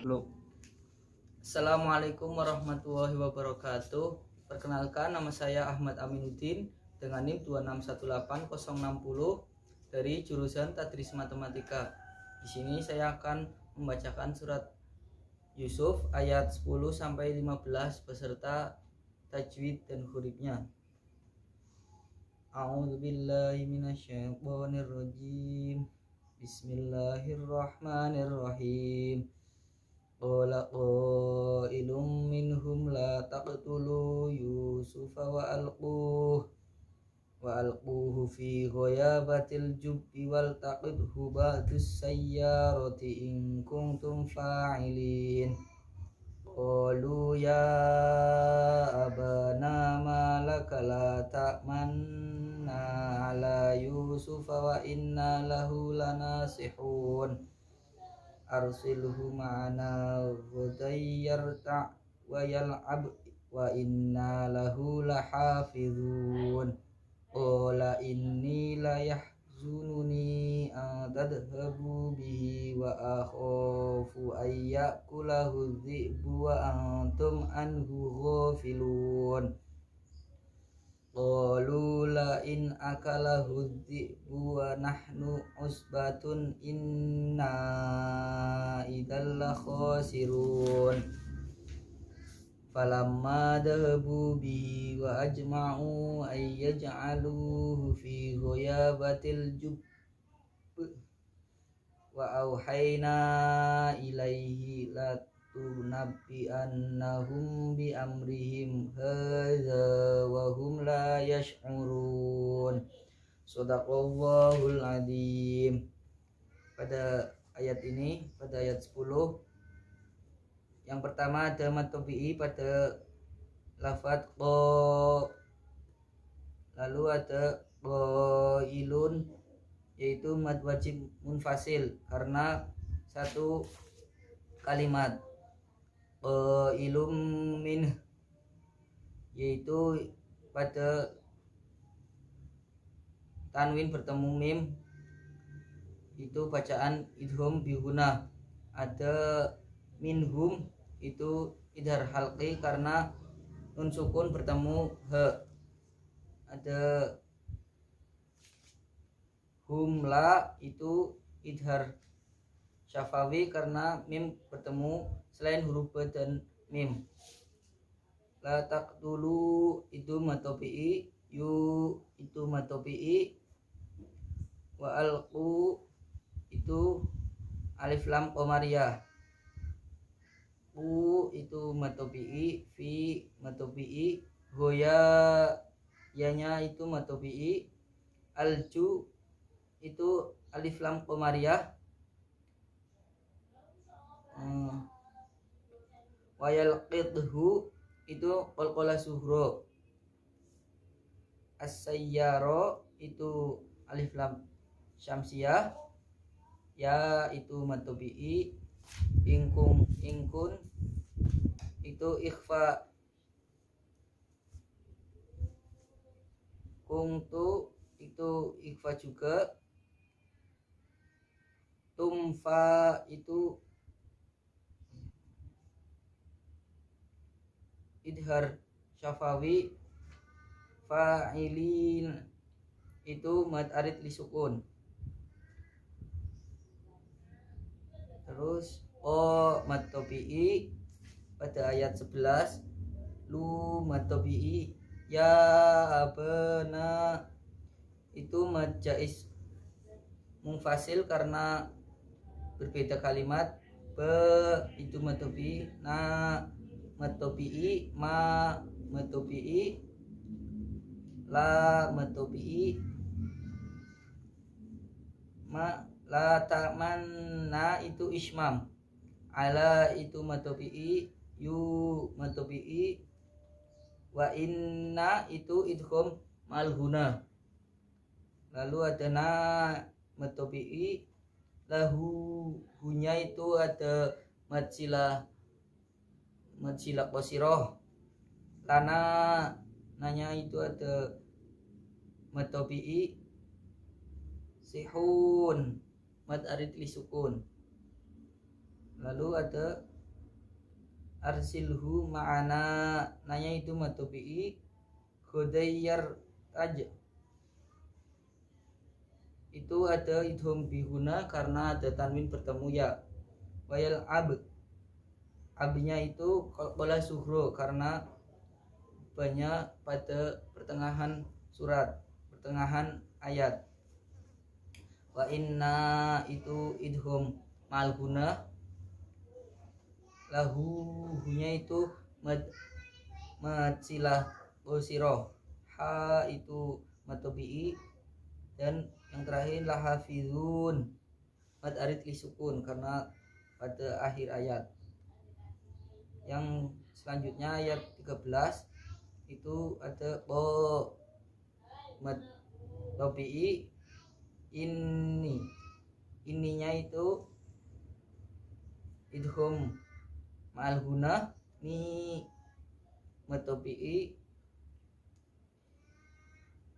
Assalamualaikum warahmatullahi wabarakatuh. Perkenalkan, nama saya Ahmad Aminuddin dengan NIM 2618060 dari jurusan Tadris Matematika. Di sini saya akan membacakan surat Yusuf ayat 10 sampai 15 beserta tajwid dan hurufnya. A'udzubillahi minasyaitonirrajim. Bismillahirrahmanirrahim. Qala qailum minhum la taqtulu Yusufa wa alquhu fi ghayabatil jubbi wal taqidhu ba'dus sayyarati in kuntum fa'ilin. Qalu ya abana ma laka la ta'manna ala Yusufa wa inna lahu lanasihun. Arsilhu ma'ana ghadan wa yal'ab wa inna lahu lahafizun. Qala inni la yahzununi an tadhhabu bihi wa akhafu an ya'kulahu dhi'bu wa antum anhu ghafilun. Qalu la in akalahu dhi'bu wa nahnu usbatun inna idzal la khasirun. Falamma dhahabu bihi wa ajma'u ay yaj'aluhu fi ghayabatil jubb wa auhayna ilaihi la tunabbi'annahum bi amrihim hadza wa hum la yash'urun. Shadaqallahul adzim. Pada ayat ini, pada ayat 10, yang pertama ada mad tabi'i pada lafadz qa, lalu ada qailun yaitu mad wajib munfasil karena satu kalimat. Qailum min yaitu pada tanwin bertemu mim itu bacaan idgham bihuna. Ada minhum itu idhar halqi karena nun sukun bertemu he. Ada humla itu idhar syafawi karena mim bertemu selain huruf ba dan mim. La taqtulu itu matopi'i, yu itu matopi'i, wa alqu itu alif lam qamariyah. Itu matopi'i, fi matopi'i, goya yanya itu matopi'i, alju itu alif lam qamariyah, wayal qidhu itu qalqala suhro, as-sayyaro itu alif lam syamsiyah, ya itu matopi'i, ingkun itu ikhfa, kungtu itu ikhfa juga, tumfa itu idhar syafawi, fa'ilin itu mad arid li sukun. Terus mad tabi'i pada ayat 11, lu mad tabi'i, ya abana itu mad jaiz munfasil karena berbeda kalimat. Ba itu mad tabi'i, na mad tabi'i, ma mad tabi'i, la mad tabi'i, ma la ta'manna itu ismam, ala itu matopi'i, yu matopi'i, wa inna itu idgham malhuna. Lalu ada na matopi'i, lahu hunya itu ada madsila qasiroh, lana nanya itu ada matopi'i, sihun mad arid li sukun. Lalu ada arsilhu ma'ana, nanya itu matobi'i. Godayyar aja itu ada idhom bihuna karena ada tanwin bertemu ya. Wayal abnya itu kola suhro karena banyak pada pertengahan surat, pertengahan ayat. Wa inna itu idhom malguna, lahu hunya itu silah siroh, ha itu matobi'i, dan yang terakhir lahafizun mad arid li sukun karena pada akhir ayat. Yang selanjutnya ayat 13 itu ada mad tobi'i ininya itu idhom ma'al guna, ni mad tobi'i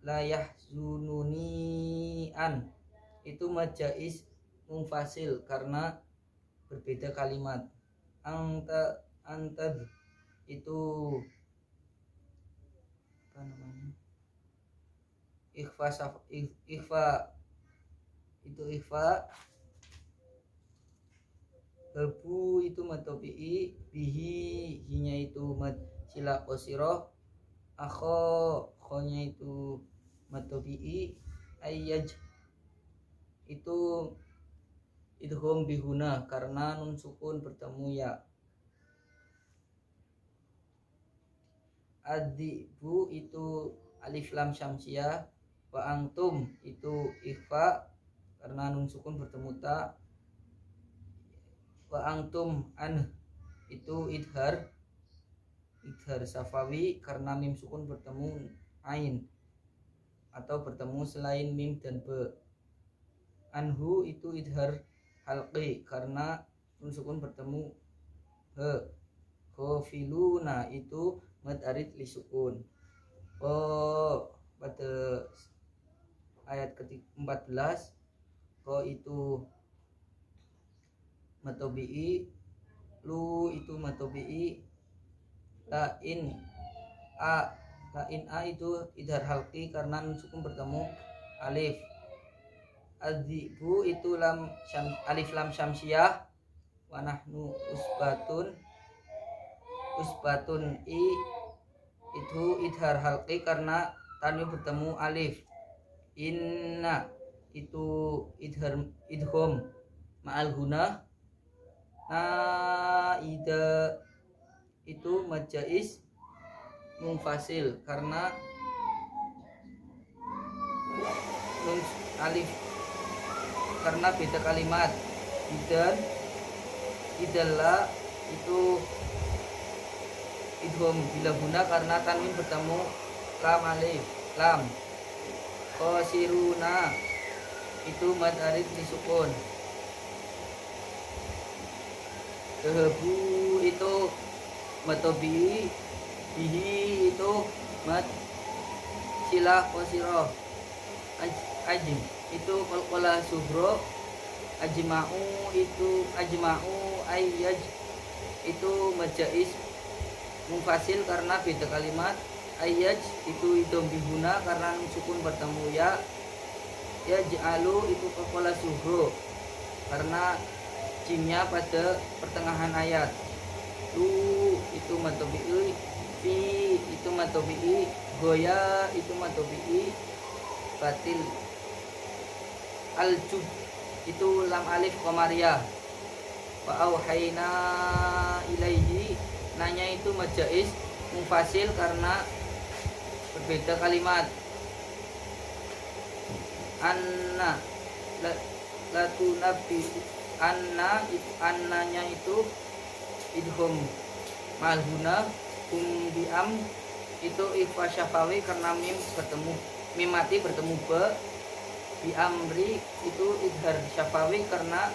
la yahzununi an itu mad jaiz munfasil karena berbeda kalimat. Antad itu apa namanya, ikhfa itu ikhfa. Babu itu mad tobi'i, bihi hinya itu mad sila qasiroh, khonya itu mad tobi'i, ayyaj itu idgham bihuna karena nun sukun bertemu ya. Adibu itu alif lam syamsiyah. Wa antum itu ikhfa karena nun sukun bertemu ta. Wa antum itu idhar safawi karena mim sukun bertemu ain atau bertemu selain mim dan be. Anhu itu idhar halqi karena nun sukun bertemu he. Khafiluna itu mad arid li sukun. Pada ayat ke-14 itu matobi'i, lu itu matobi'i, lain a itu idhar halqi karena nun sukun bertemu alif. Adzibu itu alif lam syamsiyah. Wa nahnu usbatun itu idhar halqi karena tanwin bertemu alif. Inna itu idgham ma'al guna. Ida itu mad jaiz munfasil karena nun alif karena beda kalimat. Idalla itu idgham bila guna karena tanwin bertemu lam alif lam. Qasiruna itu mad arid li sukun. Kehebu itu mad tobi'i, bihi itu mad silah qasiroh. Ajim itu qalqalah suhro. Ajma'u ayyaj itu mad jaiz munfasil karena beda kalimat. Ayyaj itu idgham bihuna karena nun sukun bertemu ya. Yaj'alu itu qalqalah suhro karena jimnya pada pertengahan ayat. Lu itu mad tobi'i, fi itu mad tobi'i, goya itu mad tobi'i, batil. Aljub itu lam alif qamariyah. Wa auhayna ilaihi, nanya itu mad jaiz munfasil karena berbeda kalimat. Anna latunabbi annanya itu idgham ma'al guna. Bi'am itu ikhfa syafawi karena mim mati bertemu be. Bi'amri itu idhar syafawi karena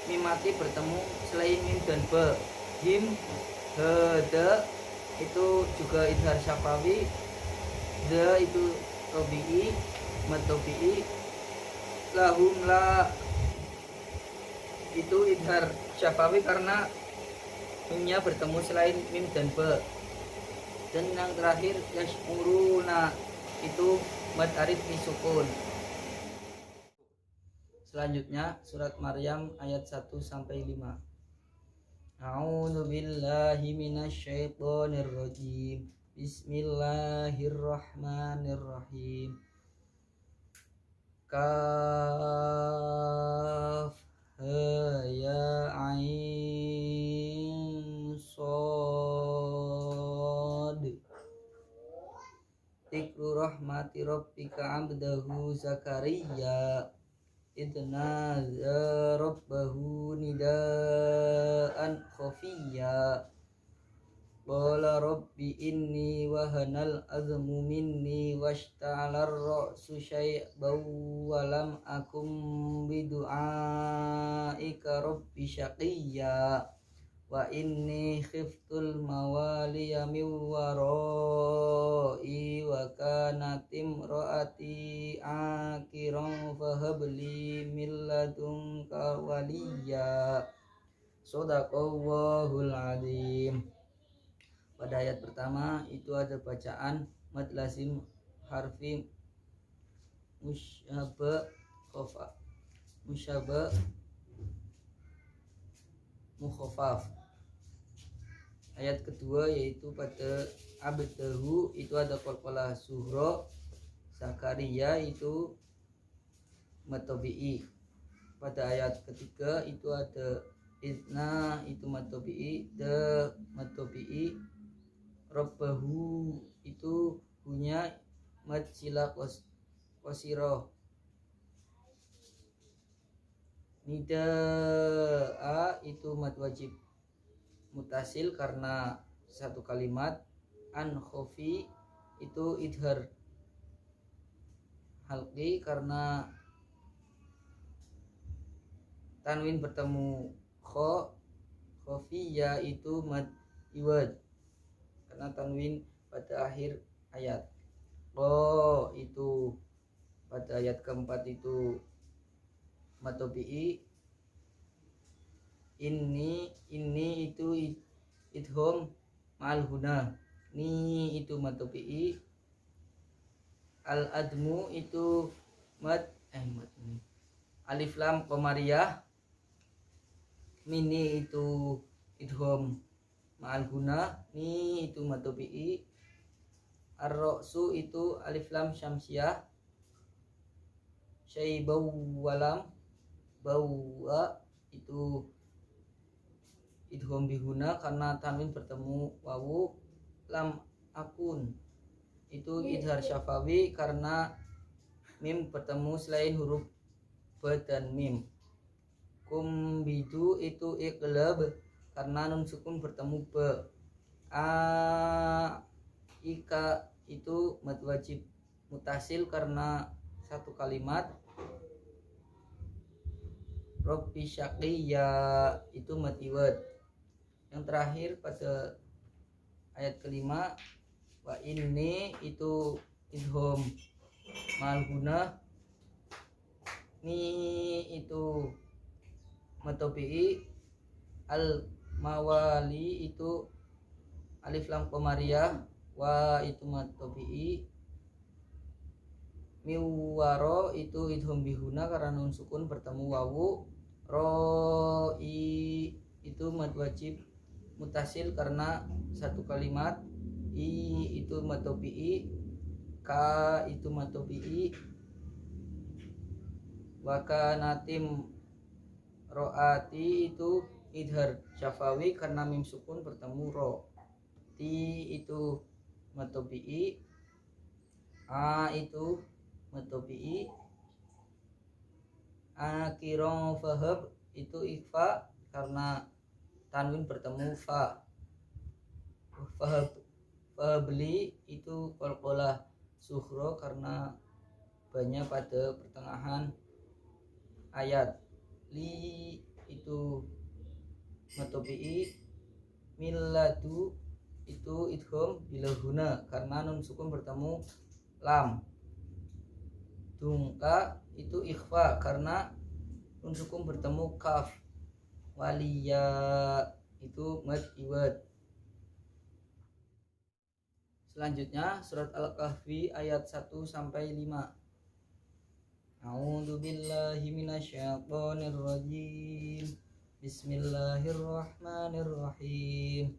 mim mati bertemu selain mim dan be. Him hada itu juga idhar syafawi. The itu tobi'i mad tobi'i. Lahum la itu idhar syafawi karena mimnya bertemu selain mim dan ba. Dan yang terakhir yashuruna itu mad arif disukun. Selanjutnya surat Maryam ayat 1 sampai 5. A'udzu billahi minasyaitonir rajim. Bismillahirrahmanirrahim. Kaf ha ya ain shad. Dzikru rahmati rabbika 'abdahu Zakaria idna rabbahu nidaan khafiyya qala rabbi inni wahanal azmu minni washta'alar ra'su syai'ban wa lam akum bidu'aika rabbi syaqiyya wa inni khiftul mawaliya min warai wa kanat imraati akiran fahabli min ladunka waliya. Shadaqallahul azim. Pada ayat pertama itu ada bacaan mad lazim harfi musyabah mukhafaf. Ayat kedua yaitu pada abdahu itu ada qalqalah sughra, Zakaria itu matobi'i. Pada ayat ketiga itu ada idna itu matobi'i, de matobi'i, rabbahu itu punya mad sila qasira, nidaa itu mad wajib mutasil karena satu kalimat, an khofi itu idhar halqi karena tanwin bertemu kho, khofiyya itu mad iwad karena tanwin pada akhir ayat. Qo itu pada ayat keempat itu matobi'i. Ini itu idhom ma'al huna, ni itu matobi'i. Al admu itu mad alif lam qamariyah. Mini itu idhom ma'al huna, ni itu matobi'i. Ar-ra'su itu alif lam syamsiyah. Syaibau walam bawa itu idgham bihuna karena tanwin bertemu wawu. Lam akun itu idhar syafawi karena mim bertemu selain huruf ba dan mim. Kumbidu itu iqlab karena nun sukun bertemu ba. Ika itu mad wajib mutasil karena satu kalimat. Rabbi syaqiyya itu mad iwad. Yang terakhir pada ayat kelima wa inni itu idhom ma'al guna, ni itu matobi'i. Al mawali itu alif lam qamariyah, wa itu matobi'i. Miwaro itu idhom bihuna karena nun sukun bertemu wawu. Roi itu mad wajib mutasil karena satu kalimat. I itu matobi'i. Ka itu matobi'i. Waka natim roati itu idhar syafawi karena mim sukun bertemu ro. Ti itu matobi'i. A itu matobi'i. Akirong fahab itu ikhfa karena tanwin bertemu fa. Fahabli itu qalqalah sughra karena banyak pada pertengahan ayat. Li itu matobi'i. Milladu itu idgham bilahuna karena nun sukun bertemu lam. Dungka itu ikhfa karena nun sukun bertemu kaf. Waliya itu mad iwad. Selanjutnya surat Al-Kahfi ayat 1 sampai 5. A'udzu billahi minasyaitonir rajim. Bismillahirrahmanirrahim.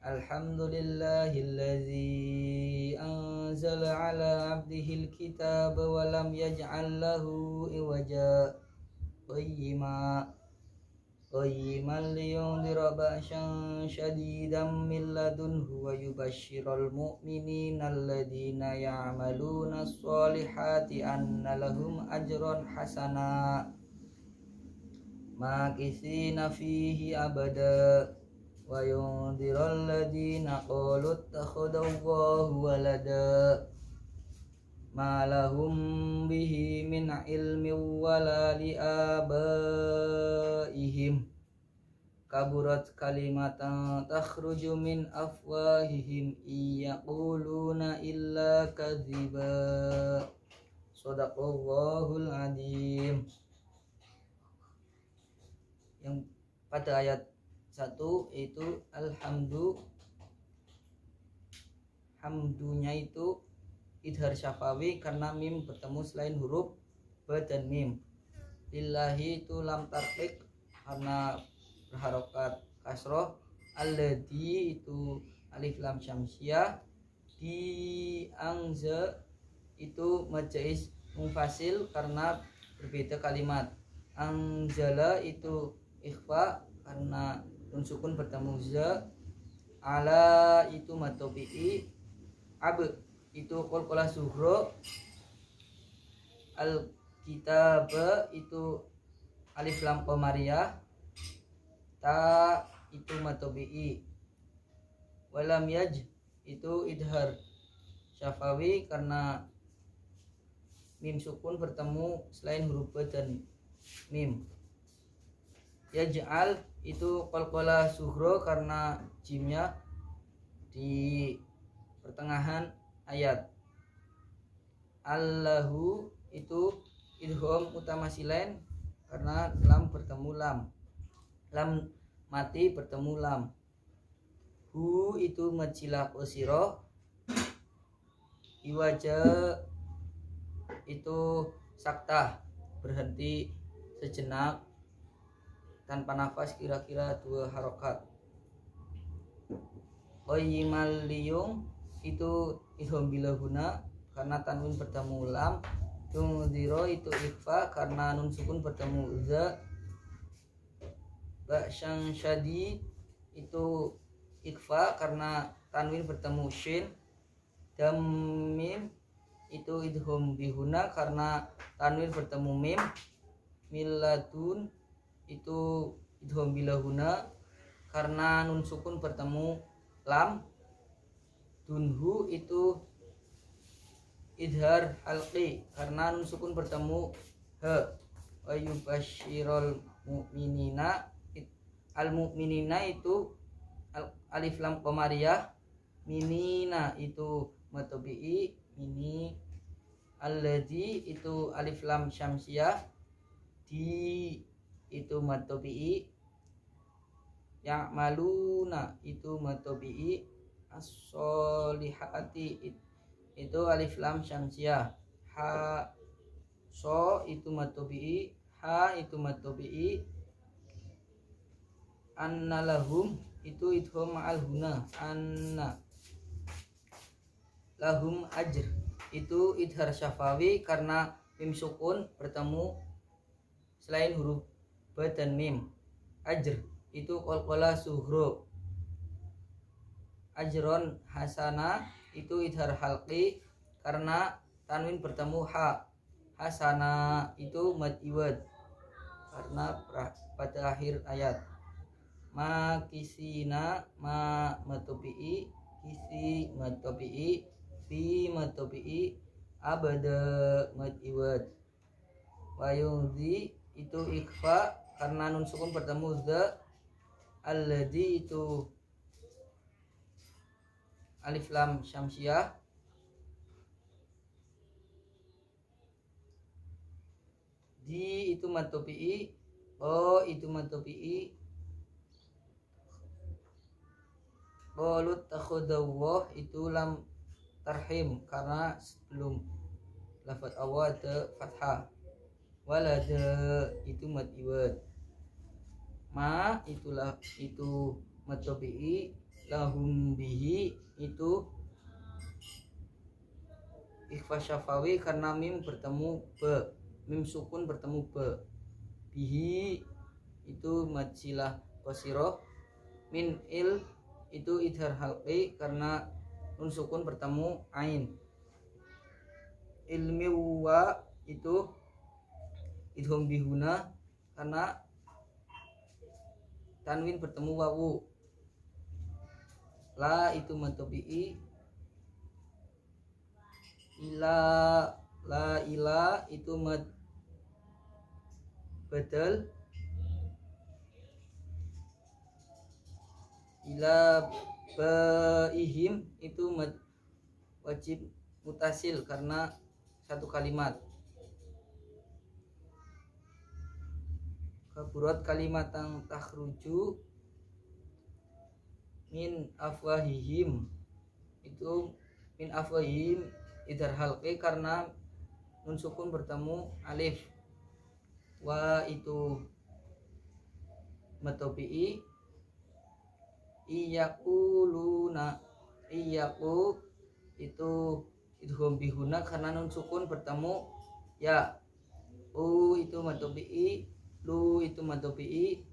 Alhamdulillahilladzi anzala 'ala 'abdihil kitaba wa lam yaj'al lahu iwaja qayyiman liyundhira ba'san syadidan min ladunhu wa yubashshiral mu'minina alladhina ya'maluna sholihati anna lahum ajran hasana makisina fihi abada wa yundhiral ladhina qalu ittakhadallahu walada ma lahum bihi min ilmin wala li abaihim kaburat kalimatan takhruju min afwahihim iyaquluna illa kadziba. Shadaqallahul adzim. Yang pada ayat 1 itu hamdunya itu idhar syafawi karena mim bertemu selain huruf ba dan mim. Lillahi itu lam tarqiq karena berharokat kasroh. Alladzi itu alif lam syamsiah. Di angza itu majais munfasil karena berbeda kalimat. Anzala itu ikhfa karena nun sukun bertemu za. Ala itu matobi'i. Ab itu qalqalah sughra. Al kitab itu alif lam qamariyah. Ta itu matobi'i. Walam yaj itu idhar syafawi karena mim sukun bertemu selain huruf ba dan mim. Yaj'al itu qalqalah sughra karena jimnya di pertengahan ayat. Allahu itu idgham utama silain karena lam bertemu lam mati bertemu lam. Hu itu majilah qasira. Iwaja itu saktah berhenti sejenak tanpa nafas kira-kira 2 harokat. Qayyimal liyung itu idgham bilahuna karena tanwin bertemu lam. Tungdiro itu ikhfa karena nun sukun bertemu za. Ba'syang syadid itu ikhfa karena tanwin bertemu shin. Damim itu idgham bihuna karena tanwin bertemu mim. Miladun itu idgham bilahuna karena nun sukun bertemu lam. Dunhu itu idhar halqi karena nun sukun bertemu ha. Wa yubashshiral mu'minina. Al mu'minina itu alif lam qamariyah. Minina itu matobi'i mini. Alladzi itu alif lam syamsiyah. Di itu matobi'i. Ya'maluna itu matobi'i. As-solihati itu alif lam syamsiyah. Ha so itu matobi'i. Ha itu matobi'i. Anna lahum itu idgham ma'al huna. Anna lahum ajr itu idhar syafawi karena mim sukun bertemu selain huruf ba dan mim. Ajr itu qalqalah sughra. Ajron hasana itu idhar halqi karena tanwin bertemu ha. Hasana itu mad iwad karena pada akhir ayat. Makisina ma matobi'i. Kisi matobi'i. Fi matobi'i. Abada mad iwad. Wayungzi itu ikhfa karena nun sukun bertemu za. Alladzi itu alif lam syamsiyah. Di itu matobi'i. O itu matobi'i. Qalut takhudallah itu lam tarhim karena sebelum lafaz awal ada fathah. Walada itu mad iwad. Ma itulah itu mad tabi'i. Lahum bihi itu ikhfa syafawi karena mim bertemu be, mim sukun bertemu be. Bihi itu mad silah qasirah. Min il itu idhar halqi karena nun sukun bertemu ain. Ilmi wa itu idhum bihuna karena tanwin bertemu wawu. La itu mad tabi'i. La ila itu mad badal. Ila baihim itu mad wajib mutasil karena satu kalimat. Kaburat kalimatan takhruju min afwahihim itu min afwahihim idhar halqi karena nun sukun bertemu alif. Wa itu mad tabi'i. Iyaquluna iyaqu itu idgham bihuna karena nun sukun bertemu ya. U itu mad tabi'i. Lu itu mad tabi'i.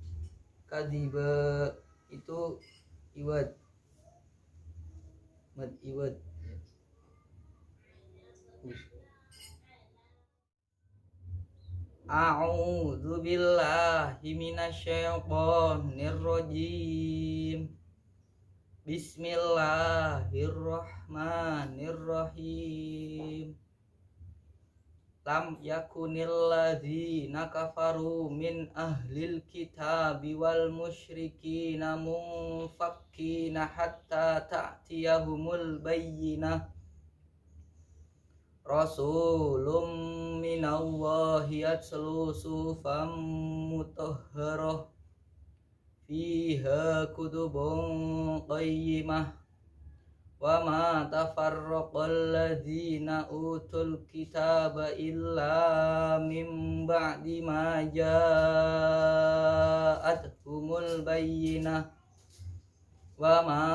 Kadiba itu iwad, mad iwad. A'udzu billahi minasyaitonir rajim. Bismillahirrahmanirrahim. Lam yakunil ladzina kafaru min ahlil kitabi wal musyrikina munfakkina hatta ta'tiyahumul bayyinah. Rasulun minallahi yatlu sufam mutahharah fiha kutubun qayyimah. Wa ma tafarraqal ladzina utul kitaba illa min ba'di ma ja'atuhumul bayyinah. Wa ma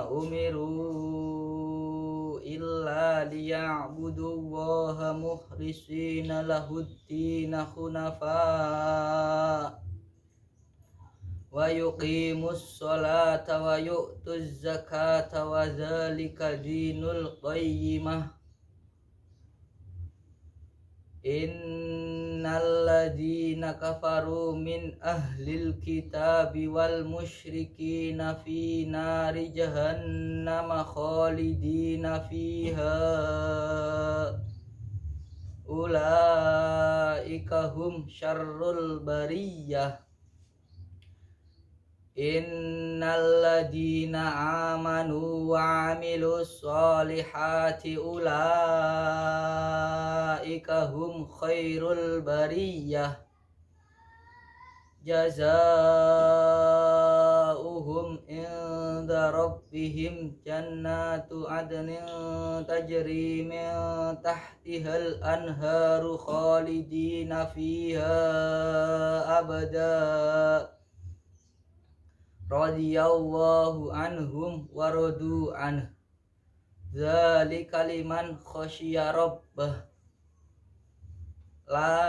umiru illa liya'budullaha mukhlisina lahuddina hunafa wa yuqimus sholata wa yu'tuz zakata wa dzalika dinul qayyimah. Innal ladzina kafaru min ahlil kitabi wal musyrikina fi nari jahannama khalidina fiha ulaika hum syarrul bariyah. Innal ladzina amanu wa amilus solihati ulaika hum khairul bariyah. Jazaohum inda rabbihim jannatu adnin tajri min tahtihal anharu khalidina fiha abada. Radiyallahu anhum wa radu anhu. Dzalika liman khasyiya rabbah. La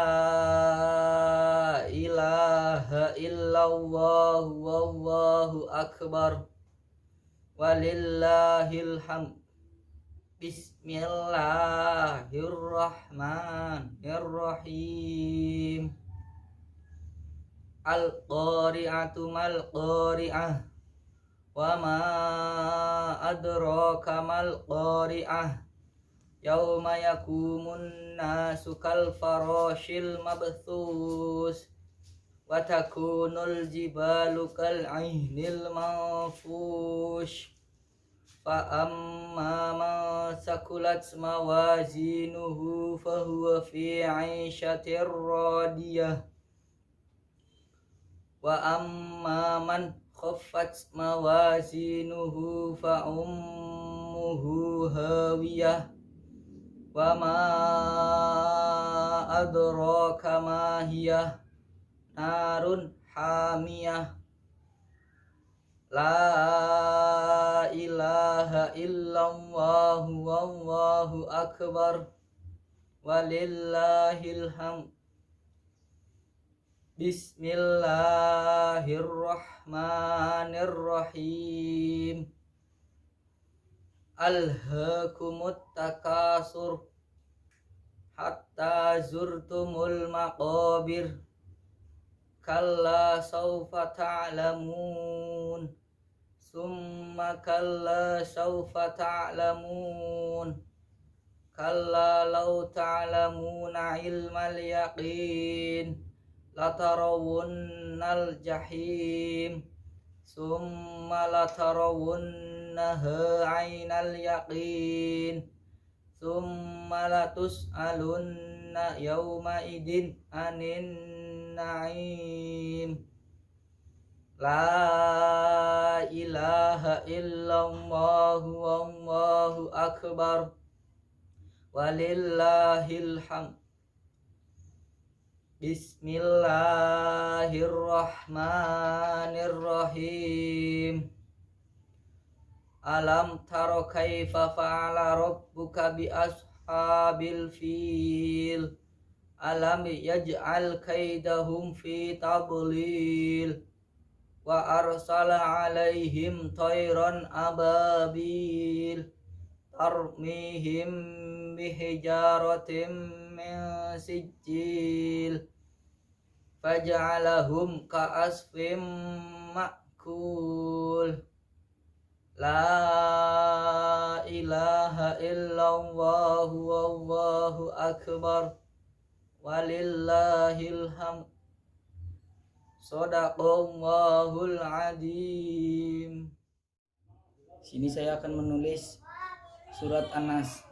ilaha illallah wallahu akbar. Walillahil hamd. Bismillahirrahmanirrahim. Al-qari'atu mal-qari'ah. Wa ma adraka mal-qari'ah. Yauma yakumun nasu kal farashil mabthus. Wa takunul jibalu kal ainil manfush. Fa amma man sakulat mawazinuhu fahuwa fi 'aishatir radiyah. Wa amma man khaffat mawazinuhu fa ummuhu hawiyah wa ma adraka ma hiya narun hamiyah la ilaha illallah wallahu akbar walillahil hamd. Bismillahirrahmanirrahim. Alhaakumut takasur hatta zurtumul maqabir kalla sawfa ta'lamun summa kalla sawfa ta'lamun kalla law ta'lamuna ilmal yaqin latarawunnal jahim summa latarawunnaha aynal yaqin summa latus'alunna yawma idin anin na'im. La ilaha illallah wallahu akbar walillahil hamd. Bismillahirrahmanirrahim. Alam taro kaifa fa'ala rabbuka bi ashabil fil. Alam yaj'al kaidahum fi tadlil. Wa arsala alaihim tayran ababil tarmihim bihijaratin min sijil faj'alahum ka'asfim ma'kul. La ilaha illallah wallahu akbar walillahil hamd. Shadaqallahul adzim. Sini saya akan menulis surat An-Nas.